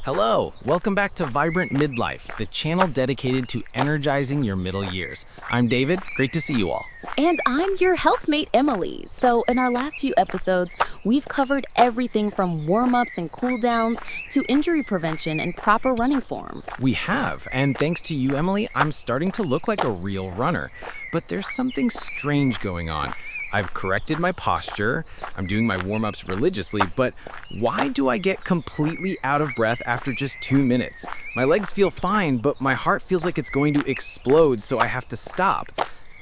Hello, welcome back to Vibrant Midlife, the channel dedicated to energizing your middle years. I'm David, great to see you all. And I'm your health mate, Emily. So in our last few episodes, we've covered everything from warm-ups and cool-downs to injury prevention and proper running form. We have, and thanks to you, Emily, I'm starting to look like a real runner. But there's something strange going on. I've corrected my posture, I'm doing my warm-ups religiously, but why do I get completely out of breath after just 2 minutes? My legs feel fine, but my heart feels like it's going to explode, so I have to stop.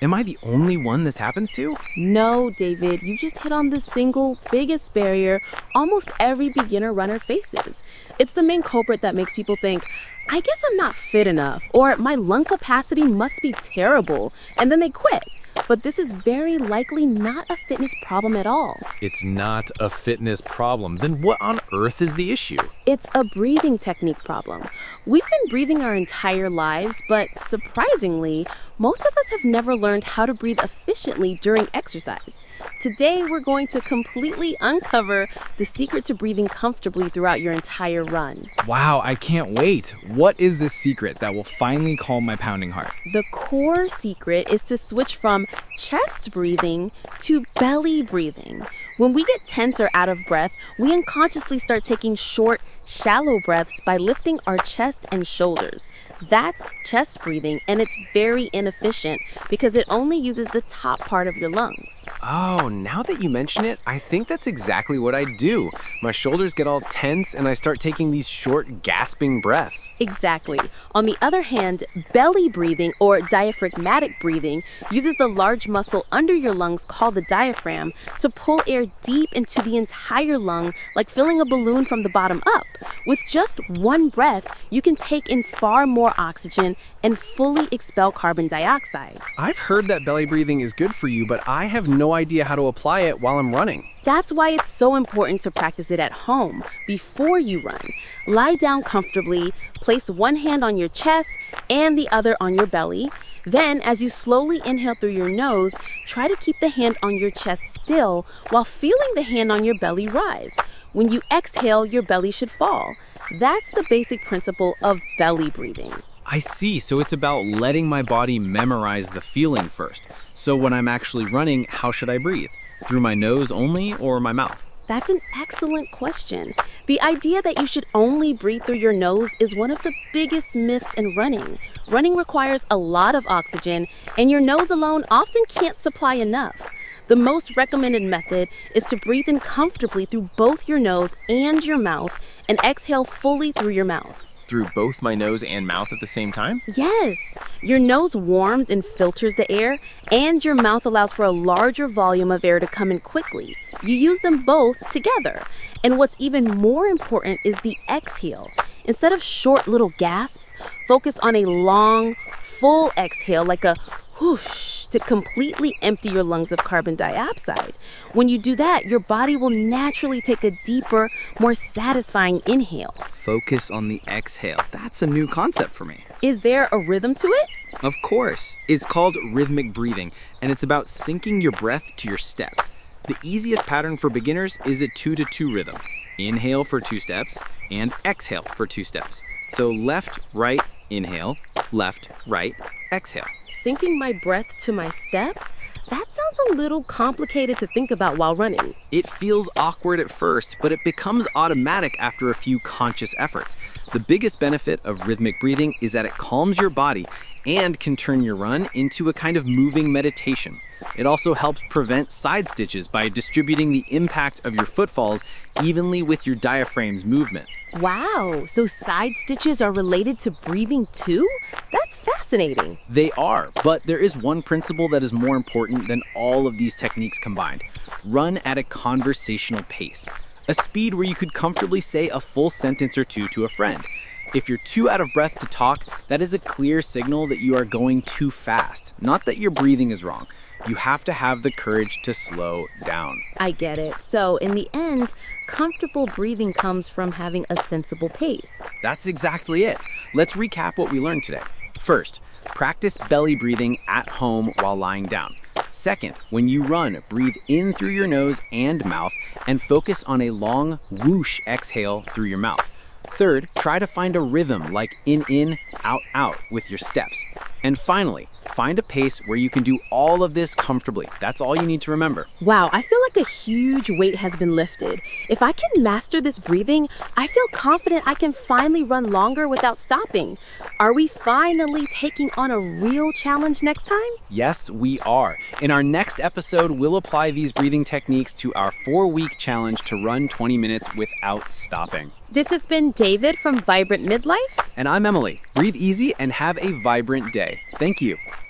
Am I the only one this happens to? No, David, you just hit on the single biggest barrier almost every beginner runner faces. It's the main culprit that makes people think, I guess I'm not fit enough, or my lung capacity must be terrible, and then they quit. But this is very likely not a fitness problem at all. It's not a fitness problem. Then what on earth is the issue? It's a breathing technique problem. We've been breathing our entire lives, but surprisingly, most of us have never learned how to breathe efficiently during exercise. Today, we're going to completely uncover the secret to breathing comfortably throughout your entire run. Wow, I can't wait. What is the secret that will finally calm my pounding heart? The core secret is to switch from chest breathing to belly breathing. When we get tense or out of breath, we unconsciously start taking short, shallow breaths by lifting our chest and shoulders. That's chest breathing, and it's very inefficient because it only uses the top part of your lungs. Oh, now that you mention it, I think that's exactly what I do. My shoulders get all tense and I start taking these short, gasping breaths. Exactly. On the other hand, belly breathing or diaphragmatic breathing uses the large muscle under your lungs called the diaphragm to pull air deep into the entire lung, like filling a balloon from the bottom up. With just one breath, you can take in far more oxygen and fully expel carbon dioxide. I've heard that belly breathing is good for you, but I have no idea how to apply it while I'm running. That's why it's so important to practice it at home before you run. Lie down comfortably, place one hand on your chest and the other on your belly. Then, as you slowly inhale through your nose, try to keep the hand on your chest still while feeling the hand on your belly rise. When you exhale, your belly should fall. That's the basic principle of belly breathing. I see, so it's about letting my body memorize the feeling first. So when I'm actually running, how should I breathe? Through my nose only or my mouth? That's an excellent question. The idea that you should only breathe through your nose is one of the biggest myths in running. Running requires a lot of oxygen, and your nose alone often can't supply enough. The most recommended method is to breathe in comfortably through both your nose and your mouth and exhale fully through your mouth. Through both my nose and mouth at the same time? Yes, your nose warms and filters the air, and your mouth allows for a larger volume of air to come in quickly. You use them both together. And what's even more important is the exhale. Instead of short little gasps, focus on a long, full exhale like a whoosh to completely empty your lungs of carbon dioxide. When you do that, your body will naturally take a deeper, more satisfying inhale. Focus on the exhale. That's a new concept for me. Is there a rhythm to it? Of course. It's called rhythmic breathing, and it's about syncing your breath to your steps. The easiest pattern for beginners is a 2-2 rhythm. Inhale for 2 steps and exhale for 2 steps. So left, right, inhale, left, right, exhale. Syncing my breath to my steps? That sounds a little complicated to think about while running. It feels awkward at first, but it becomes automatic after a few conscious efforts. The biggest benefit of rhythmic breathing is that it calms your body and can turn your run into a kind of moving meditation. It also helps prevent side stitches by distributing the impact of your footfalls evenly with your diaphragm's movement. Wow, so side stitches are related to breathing too? That's fascinating. They are, but there is one principle that is more important than all of these techniques combined. Run at a conversational pace, a speed where you could comfortably say a full sentence or two to a friend. If you're too out of breath to talk, that is a clear signal that you are going too fast, not that your breathing is wrong. You have to have the courage to slow down. I get it. So in the end, comfortable breathing comes from having a sensible pace. That's exactly it. Let's recap what we learned today. First, practice belly breathing at home while lying down. Second, when you run, breathe in through your nose and mouth and focus on a long whoosh exhale through your mouth. Third, try to find a rhythm like in, out with your steps. And finally, find a pace where you can do all of this comfortably. That's all you need to remember. Wow, I feel like a huge weight has been lifted. If I can master this breathing, I feel confident I can finally run longer without stopping. Are we finally taking on a real challenge next time? Yes, we are. In our next episode, we'll apply these breathing techniques to our 4-week challenge to run 20 minutes without stopping. This has been David from Vibrant Midlife. And I'm Emily. Breathe easy and have a vibrant day. Thank you.